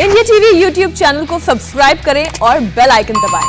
India TV YouTube channel को subscribe करें और बेल आइकन दबाएं।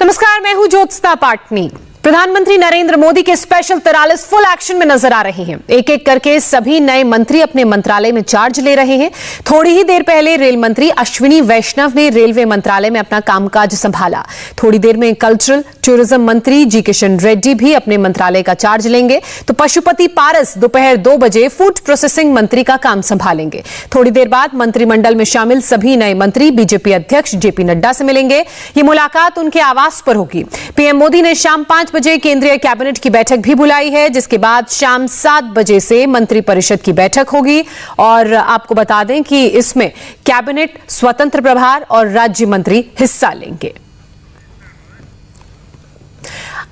नमस्कार, मैं हूं ज्योत्सना पाटनी। प्रधानमंत्री नरेंद्र मोदी के स्पेशल 43 फुल एक्शन में नजर आ रहे हैं। एक एक करके सभी नए मंत्री अपने मंत्रालय में चार्ज ले रहे हैं। थोड़ी ही देर पहले रेल मंत्री अश्विनी वैष्णव ने रेलवे मंत्रालय में अपना कामकाज संभाला। थोड़ी देर में कल्चरल टूरिज्म मंत्री जी किशन रेड्डी भी अपने मंत्रालय का चार्ज लेंगे। तो पशुपति पारस दोपहर 2 बजे फूड प्रोसेसिंग मंत्री का काम संभालेंगे। थोड़ी देर बाद मंत्रिमंडल में शामिल सभी नए मंत्री बीजेपी अध्यक्ष जेपी नड्डा से मिलेंगे। ये मुलाकात उनके आवास पर होगी। पीएम मोदी ने शाम 5 बजे केंद्रीय कैबिनेट की बैठक भी बुलाई है, जिसके बाद शाम 7 बजे से मंत्रिपरिषद की बैठक होगी। और आपको बता दें कि इसमें कैबिनेट, स्वतंत्र प्रभार और राज्य मंत्री हिस्सा लेंगे।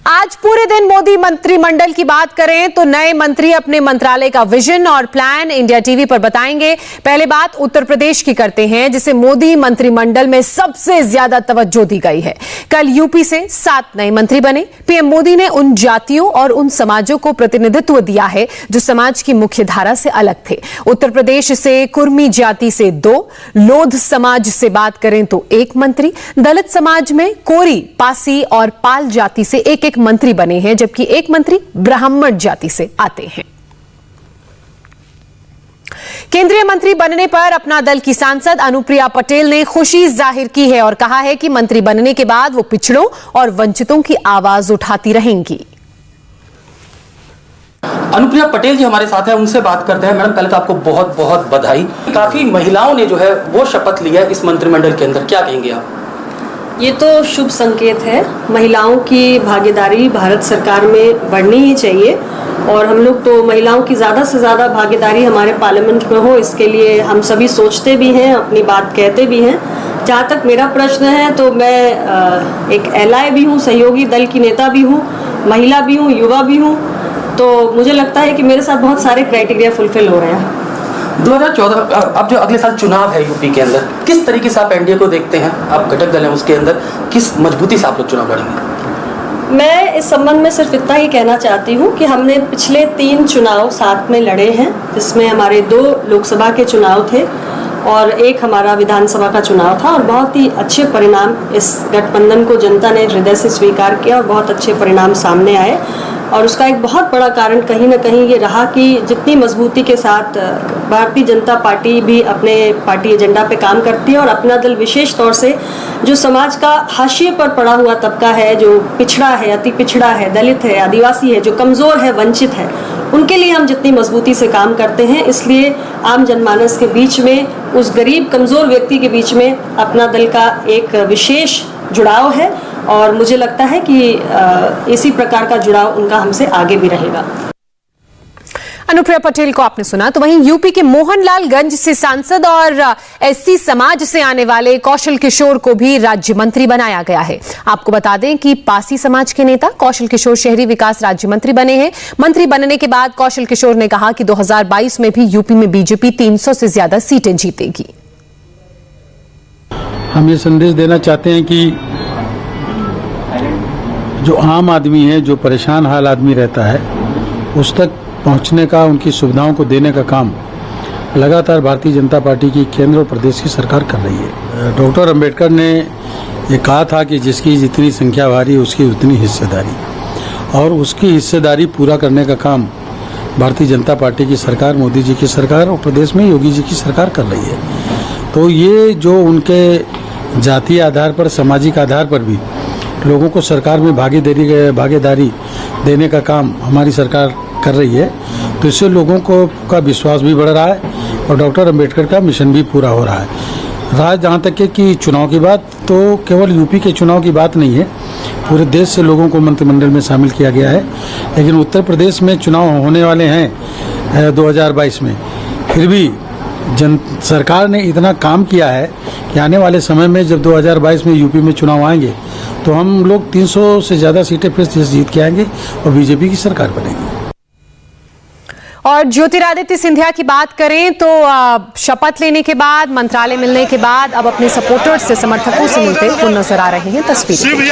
आज पूरे दिन मोदी मंत्रिमंडल की बात करें तो नए मंत्री अपने मंत्रालय का विजन और प्लान इंडिया टीवी पर बताएंगे। पहले बात उत्तर प्रदेश की करते हैं, जिसे मोदी मंत्रिमंडल में सबसे ज्यादा तवज्जो दी गई है। कल यूपी से 7 नए मंत्री बने। पीएम मोदी ने उन जातियों और उन समाजों को प्रतिनिधित्व दिया है जो समाज की मुख्य धारा से अलग थे। उत्तर प्रदेश से कुर्मी जाति से 2, लोध समाज से बात करें तो 1 मंत्री, दलित समाज में कोरी, पासी और पाल जाति से एक मंत्री बने हैं, जबकि 1 मंत्री ब्राह्मण जाति से आते हैं। केंद्रीय मंत्री बनने पर अपना दल की सांसद अनुप्रिया पटेल ने खुशी जाहिर की है और कहा है कि मंत्री बनने के बाद वो पिछड़ों और वंचितों की आवाज उठाती रहेंगी। अनुप्रिया पटेल जी हमारे साथ हैं, उनसे बात करते हैं। मैडम, पहले तो आपको बहुत बहुत बधाई। काफी महिलाओं ने जो है वो शपथ ली है इस मंत्रिमंडल के अंदर, क्या कहेंगे आप? ये तो शुभ संकेत है। महिलाओं की भागीदारी भारत सरकार में बढ़नी ही चाहिए और हम लोग तो महिलाओं की ज़्यादा से ज़्यादा भागीदारी हमारे पार्लियामेंट में हो, इसके लिए हम सभी सोचते भी हैं, अपनी बात कहते भी हैं। जहाँ तक मेरा प्रश्न है तो मैं एक एलआई भी हूँ, सहयोगी दल की नेता भी हूँ, महिला भी हूँ, युवा भी हूँ। तो मुझे लगता है कि मेरे साथ बहुत सारे क्राइटेरिया फुलफिल हो रहे हैं। 2014 अब जो अगले साल चुनाव है यूपी के अंदर, किस तरीके से आप एनडीए को देखते हैं? आप घटक दल हैं उसके अंदर, किस मजबूती से आप लोग चुनाव लड़ेंगे? मैं इस संबंध में सिर्फ इतना ही कहना चाहती हूँ कि हमने पिछले 3 चुनाव साथ में लड़े हैं, जिसमें हमारे 2 लोकसभा के चुनाव थे और 1 हमारा विधानसभा का चुनाव था और बहुत ही अच्छे परिणाम इस गठबंधन को जनता ने हृदय से स्वीकार किया और बहुत अच्छे परिणाम सामने आए। और उसका एक बहुत बड़ा कारण कहीं ना कहीं ये रहा कि जितनी मजबूती के साथ भारतीय जनता पार्टी भी अपने पार्टी एजेंडा पे काम करती है और अपना दल विशेष तौर से जो समाज का हाशिए पर पड़ा हुआ तबका है, जो पिछड़ा है, अति पिछड़ा है, दलित है, आदिवासी है, जो कमज़ोर है, वंचित है, उनके लिए हम जितनी मजबूती से काम करते हैं, इसलिए आम जनमानस के बीच में, उस गरीब कमज़ोर व्यक्ति के बीच में अपना दल का एक विशेष जुड़ाव है और मुझे लगता है कि इसी प्रकार का जुड़ाव उनका हमसे आगे भी रहेगा। अनुप्रिया पटेल को आपने सुना। तो वहीं यूपी के मोहनलालगंज से सांसद और एससी समाज से आने वाले कौशल किशोर को भी राज्य मंत्री बनाया गया है। आपको बता दें कि पासी समाज के नेता कौशल किशोर शहरी विकास राज्य मंत्री बने हैं। मंत्री बनने के बाद कौशल किशोर ने कहा कि 2022 में भी यूपी में बीजेपी 300 से ज्यादा सीटें जीतेगी। हम ये संदेश देना चाहते हैं कि जो आम आदमी है, जो परेशान हाल आदमी रहता है, उस तक पहुंचने का, उनकी सुविधाओं को देने का काम लगातार भारतीय जनता पार्टी की केंद्र और प्रदेश की सरकार कर रही है। डॉक्टर अंबेडकर ने ये कहा था कि जिसकी जितनी संख्या भारी उसकी उतनी हिस्सेदारी, और उसकी हिस्सेदारी पूरा करने का काम भारतीय जनता पार्टी की सरकार, मोदी जी की सरकार और प्रदेश में योगी जी की सरकार कर रही है। तो ये जो उनके जातीय आधार पर, सामाजिक आधार पर भी लोगों को सरकार में भागीदारी देने का काम हमारी सरकार कर रही है, तो इससे लोगों को का विश्वास भी बढ़ रहा है और डॉक्टर अंबेडकर का मिशन भी पूरा हो रहा है। जहाँ तक है कि चुनाव की बात, तो केवल यूपी के चुनाव की बात नहीं है, पूरे देश से लोगों को मंत्रिमंडल में शामिल किया गया है। लेकिन उत्तर प्रदेश में चुनाव होने वाले हैं 2022 में, फिर भी सरकार ने इतना काम किया है कि आने वाले समय में जब 2022 में यूपी में चुनाव आएंगे तो हम लोग 300 से ज़्यादा सीटें फिर जीत के आएंगे और बीजेपी की सरकार बनेगी। और ज्योतिरादित्य सिंधिया की बात करें तो शपथ लेने के बाद, मंत्रालय मिलने के बाद अब अपने सपोर्टर्स से, समर्थकों से मिलते वो नजर आ रहे हैं तस्वीरें।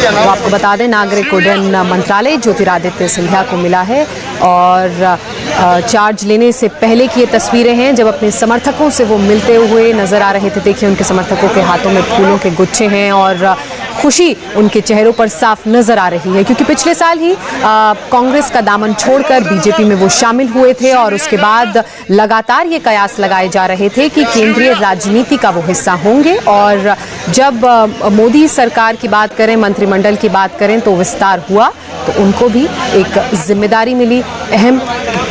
तो आपको बता दें, नागरिक उड्डयन मंत्रालय ज्योतिरादित्य सिंधिया को मिला है और चार्ज लेने से पहले की ये तस्वीरें हैं, जब अपने समर्थकों से वो मिलते हुए नजर आ रहे थे। देखिए उनके समर्थकों के हाथों में फूलों के गुच्छे हैं और खुशी उनके चेहरों पर साफ नजर आ रही है, क्योंकि पिछले साल ही कांग्रेस का दामन छोड़कर बीजेपी में वो शामिल हुए थे और उसके बाद लगातार ये कयास लगाए जा रहे थे कि केंद्रीय राजनीति का वो हिस्सा होंगे। और जब मोदी सरकार की बात करें, मंत्रिमंडल की बात करें, तो विस्तार हुआ तो उनको भी एक जिम्मेदारी मिली, अहम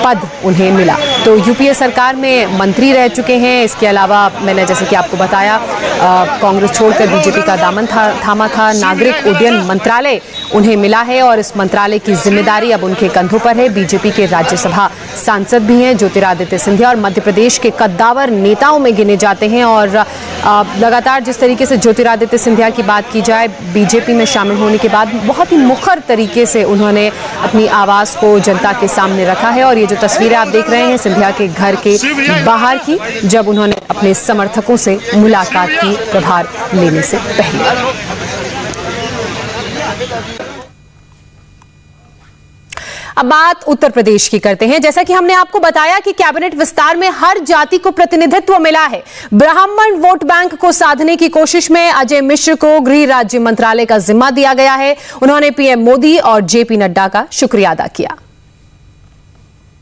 पद उन्हें मिला। तो यूपीए सरकार में मंत्री रह चुके हैं। इसके अलावा मैंने जैसे कि आपको बताया, कांग्रेस छोड़कर बीजेपी का दामन थामा था। नागरिक उड्डयन मंत्रालय उन्हें मिला है और इस मंत्रालय की जिम्मेदारी अब उनके कंधों पर है। बीजेपी के राज्यसभा सांसद भी हैं ज्योतिरादित्य सिंधिया और मध्य प्रदेश के कद्दावर नेताओं में गिने जाते हैं। और लगातार जिस तरीके से ज्योतिरादित्य सिंधिया की बात की जाए, बीजेपी में शामिल होने के बाद बहुत ही मुखर तरीके से उन्होंने अपनी आवाज को जनता के सामने रखा है। और ये जो तस्वीरें आप देख रहे हैं सिंधिया के घर के बाहर की, जब उन्होंने अपने समर्थकों से मुलाकात की प्रभार लेने से पहले। अब बात उत्तर प्रदेश की करते हैं। जैसा कि हमने आपको बताया कि कैबिनेट विस्तार में हर जाति को प्रतिनिधित्व मिला है। ब्राह्मण वोट बैंक को साधने की कोशिश में अजय मिश्र को गृह राज्य मंत्रालय का जिम्मा दिया गया है। उन्होंने पीएम मोदी और जेपी नड्डा का शुक्रिया अदा किया।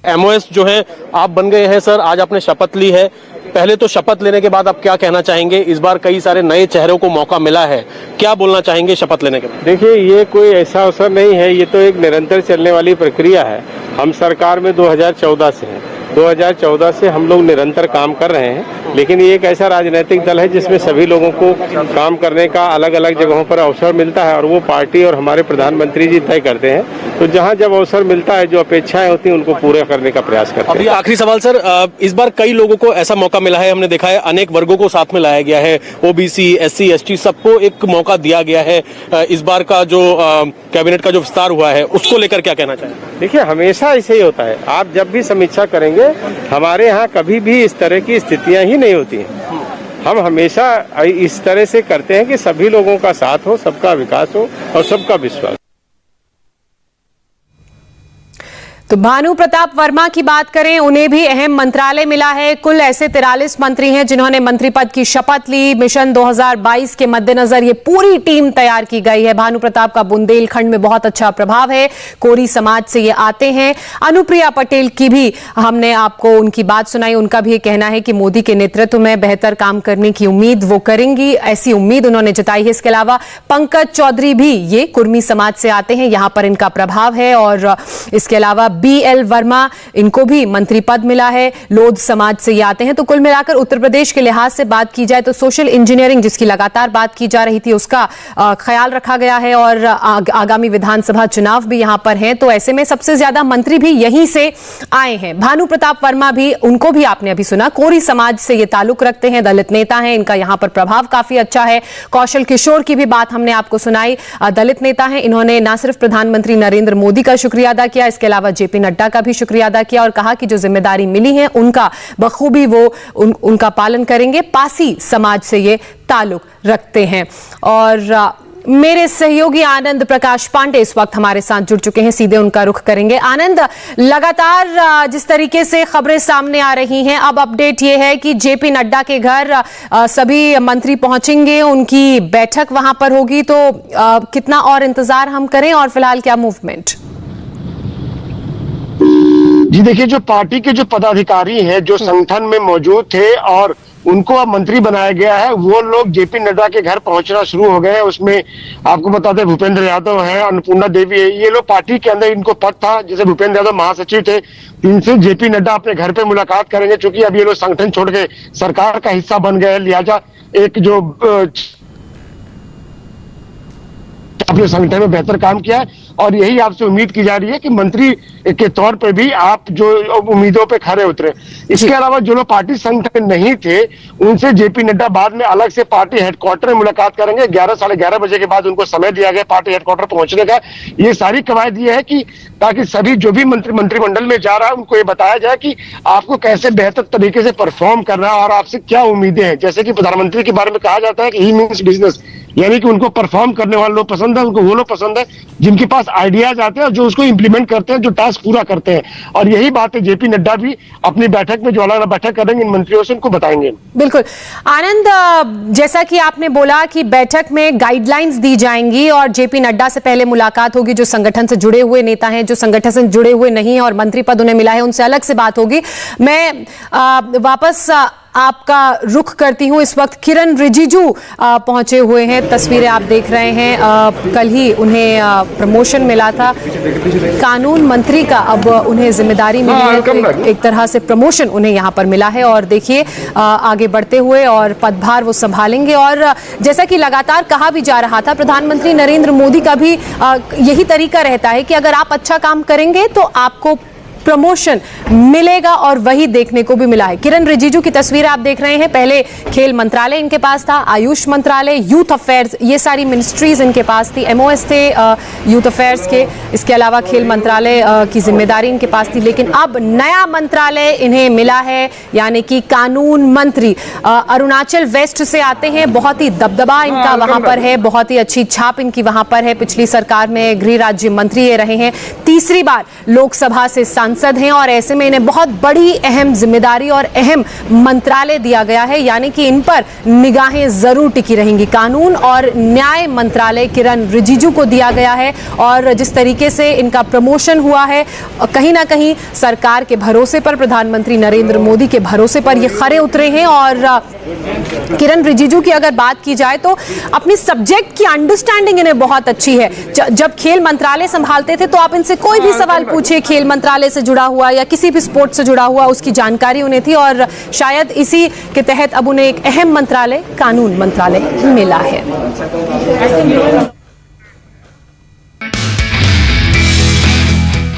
एमओएस जो है आप बन गए हैं सर, आज आपने शपथ ली है। पहले तो शपथ लेने के बाद आप क्या कहना चाहेंगे? इस बार कई सारे नए चेहरों को मौका मिला है, क्या बोलना चाहेंगे शपथ लेने के बाद? देखिए, ये कोई ऐसा अवसर नहीं है, ये तो एक निरंतर चलने वाली प्रक्रिया है। हम सरकार में 2014 से हैं, 2014 से हम लोग निरंतर काम कर रहे हैं, लेकिन ये एक ऐसा राजनीतिक दल है जिसमें सभी लोगों को काम करने का अलग अलग जगहों पर अवसर मिलता है और वो पार्टी और हमारे प्रधानमंत्री जी तय करते हैं। तो जहां जब अवसर मिलता है, जो अपेक्षाएं होती हैं उनको पूरा करने का प्रयास करते हैं। अभी आखिरी सवाल सर, इस बार कई लोगों को ऐसा मौका मिला है, हमने देखा है अनेक वर्गों को साथ में लाया गया है, ओबीसी, एससी, एसटी सबको एक मौका दिया गया है। इस बार का जो कैबिनेट का जो विस्तार हुआ है उसको लेकर क्या कहना चाहेंगे? देखिए, हमेशा ऐसे ही होता है। आप जब भी समीक्षा करेंगे, हमारे यहाँ कभी भी इस तरह की स्थितियां ही नहीं होती हैं। हम हमेशा इस तरह से करते हैं कि सभी लोगों का साथ हो, सबका विकास हो और सबका विश्वास। तो भानु प्रताप वर्मा की बात करें, उन्हें भी अहम मंत्रालय मिला है। कुल ऐसे 43 मंत्री हैं जिन्होंने मंत्री पद की शपथ ली। मिशन 2022 के मद्देनजर ये पूरी टीम तैयार की गई है। भानु प्रताप का बुंदेलखंड में बहुत अच्छा प्रभाव है, कोरी समाज से ये आते हैं। अनुप्रिया पटेल की भी हमने आपको उनकी बात सुनाई, उनका भी ये कहना है कि मोदी के नेतृत्व में बेहतर काम करने की उम्मीद वो करेंगी, ऐसी उम्मीद उन्होंने जताई है। इसके अलावा पंकज चौधरी भी ये कुर्मी समाज से आते हैं, यहां पर इनका प्रभाव है। और इसके अलावा BL वर्मा, इनको भी मंत्री पद मिला है, लोध समाज से ये आते हैं। तो कुल मिलाकर उत्तर प्रदेश के लिहाज से बात की जाए तो सोशल इंजीनियरिंग जिसकी लगातार बात की जा रही थी, उसका ख्याल रखा गया है और आगामी विधानसभा चुनाव भी यहां पर हैं। तो ऐसे में सबसे ज्यादा मंत्री भी यहीं से आए हैं। भानु प्रताप वर्मा भी, उनको भी आपने अभी सुना, कोरी समाज से ये ताल्लुक रखते हैं, दलित नेता हैं, इनका यहां पर प्रभाव काफी अच्छा है। कौशल किशोर की भी बात हमने आपको सुनाई, दलित नेता हैं, इन्होंने न सिर्फ प्रधानमंत्री नरेंद्र मोदी का शुक्रिया अदा किया, इसके अलावा जेपी नड्डा का भी शुक्रिया अदा किया और कहा कि जो जिम्मेदारी मिली है उनका बखूबी वो उनका पालन करेंगे। पासी समाज से ये ताल्लुक रखते हैं। और मेरे सहयोगी आनंद प्रकाश पांडे इस वक्त हमारे साथ जुड़ चुके हैं, सीधे उनका रुख करेंगे। आनंद, लगातार जिस तरीके से खबरें सामने आ रही हैं, अब अपडेट ये है कि जेपी नड्डा के घर सभी मंत्री पहुंचेंगे, उनकी बैठक वहां पर होगी। तो कितना और इंतजार हम करें और फिलहाल क्या मूवमेंट? जी देखिए, जो पार्टी के जो पदाधिकारी हैं, जो संगठन में मौजूद थे और उनको अब मंत्री बनाया गया है, वो लोग जेपी नड्डा के घर पहुंचना शुरू हो गए हैं। उसमें आपको बता दें, भूपेंद्र यादव है, अन्नपूर्णा देवी है, ये लोग पार्टी के अंदर इनको पद था। जैसे भूपेंद्र यादव महासचिव थे, इनसे जेपी नड्डा अपने घर पे मुलाकात करेंगे, क्योंकि अब ये लोग संगठन छोड़ के सरकार का हिस्सा बन गए, लिहाजा एक जो अपने संगठन में बेहतर काम किया है और यही आपसे उम्मीद की जा रही है कि मंत्री के तौर पे भी आप जो उम्मीदों पे खरे उतरे। इसके अलावा जो लोग पार्टी संगठन नहीं थे, उनसे जेपी नड्डा बाद में अलग से पार्टी हेडक्वार्टर में मुलाकात करेंगे। 11 साढ़े 11 बजे के बाद उनको समय दिया गया पार्टी हेडक्वार्टर पहुंचने का। ये सारी कवायद ये है कि ताकि सभी जो भी मंत्रिमंडल में जा रहा है उनको ये बताया जाए कि आपको कैसे बेहतर तरीके से परफॉर्म करना है और आपसे क्या उम्मीदें हैं। जैसे कि प्रधानमंत्री के बारे में कहा जाता है कि ही मीन्स बिजनेस, यानी कि उनको परफॉर्म करने वाले लोग पसंद है, उनको वो लोग पसंद है जिनके पास आइडियाज आते हैं और जो उसको इंप्लीमेंट करते हैं, जो टास्क पूरा करते हैं। और यही बात है जेपी नड्डा भी अपनी बैठक में जो अलग बैठक करेंगे इन मंत्रियों से उनको बताएंगे। बिल्कुल आनंद, जैसा कि आपने बोला कि बैठक में गाइडलाइंस दी जाएंगी और जेपी नड्डा से पहले मुलाकात होगी, जो संगठन से जुड़े हुए नेता हैं, जो संगठन से जुड़े हुए नहीं हैं और मंत्री पद उन्हें मिला है उनसे अलग से बात होगी। मैं वापस आपका रुख करती हूं। इस वक्त किरण रिजिजू पहुंचे हुए हैं, तस्वीरें आप देख रहे हैं। कल ही उन्हें प्रमोशन मिला था कानून मंत्री का, अब उन्हें जिम्मेदारी मिली है, तो एक तरह से प्रमोशन उन्हें यहां पर मिला है और देखिए आगे बढ़ते हुए और पदभार वो संभालेंगे। और जैसा कि लगातार कहा भी जा रहा था, प्रधानमंत्री नरेंद्र मोदी का भी यही तरीका रहता है कि अगर आप अच्छा काम करेंगे तो आपको प्रमोशन मिलेगा और वही देखने को भी मिला है। किरण रिजिजू की तस्वीर आप देख रहे हैं। पहले खेल मंत्रालय इनके पास था, आयुष मंत्रालय, यूथ अफेयर्स, ये सारी मिनिस्ट्रीज इनके पास थी, एमओएस थे यूथ अफेयर्स के, इसके अलावा खेल मंत्रालय की जिम्मेदारी इनके पास थी। लेकिन अब नया मंत्रालय इन्हें मिला है, यानी कि कानून मंत्री। अरुणाचल वेस्ट से आते हैं, बहुत ही दबदबा इनका वहां पर है, बहुत ही अच्छी छाप इनकी वहां पर है। पिछली सरकार में गृह राज्य मंत्री ये रहे हैं, तीसरी बार लोकसभा से सांसद हैं और ऐसे में इन्हें बहुत बड़ी अहम जिम्मेदारी और अहम मंत्रालय दिया गया है, यानी कि इन पर निगाहें जरूर टिकी रहेंगी। कानून और न्याय मंत्रालय किरण रिजिजू को दिया गया है और जिस तरीके से इनका प्रमोशन हुआ है, कहीं ना कहीं सरकार के भरोसे पर, प्रधानमंत्री नरेंद्र मोदी के भरोसे पर ये खरे उतरे हैं। और किरण रिजिजू की अगर बात की जाए तो अपनी सब्जेक्ट की अंडरस्टैंडिंग इन्हें बहुत अच्छी है। जब खेल मंत्रालय संभालते थे तो आप इनसे कोई भी सवाल पूछिए खेल मंत्रालय से जुड़ा हुआ या किसी भी स्पोर्ट्स से जुड़ा हुआ, उसकी जानकारी उन्हें थी और शायद इसी के तहत अब उन्हें एक अहम मंत्रालय कानून मंत्रालय मिला है।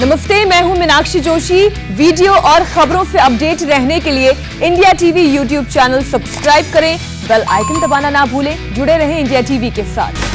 नमस्ते, मैं हूं मीनाक्षी जोशी। वीडियो और खबरों से अपडेट रहने के लिए India TV YouTube channel subscribe करें, बेल आइकन दबाना ना भूलें। जुड़े रहें इंडिया टीवी के साथ।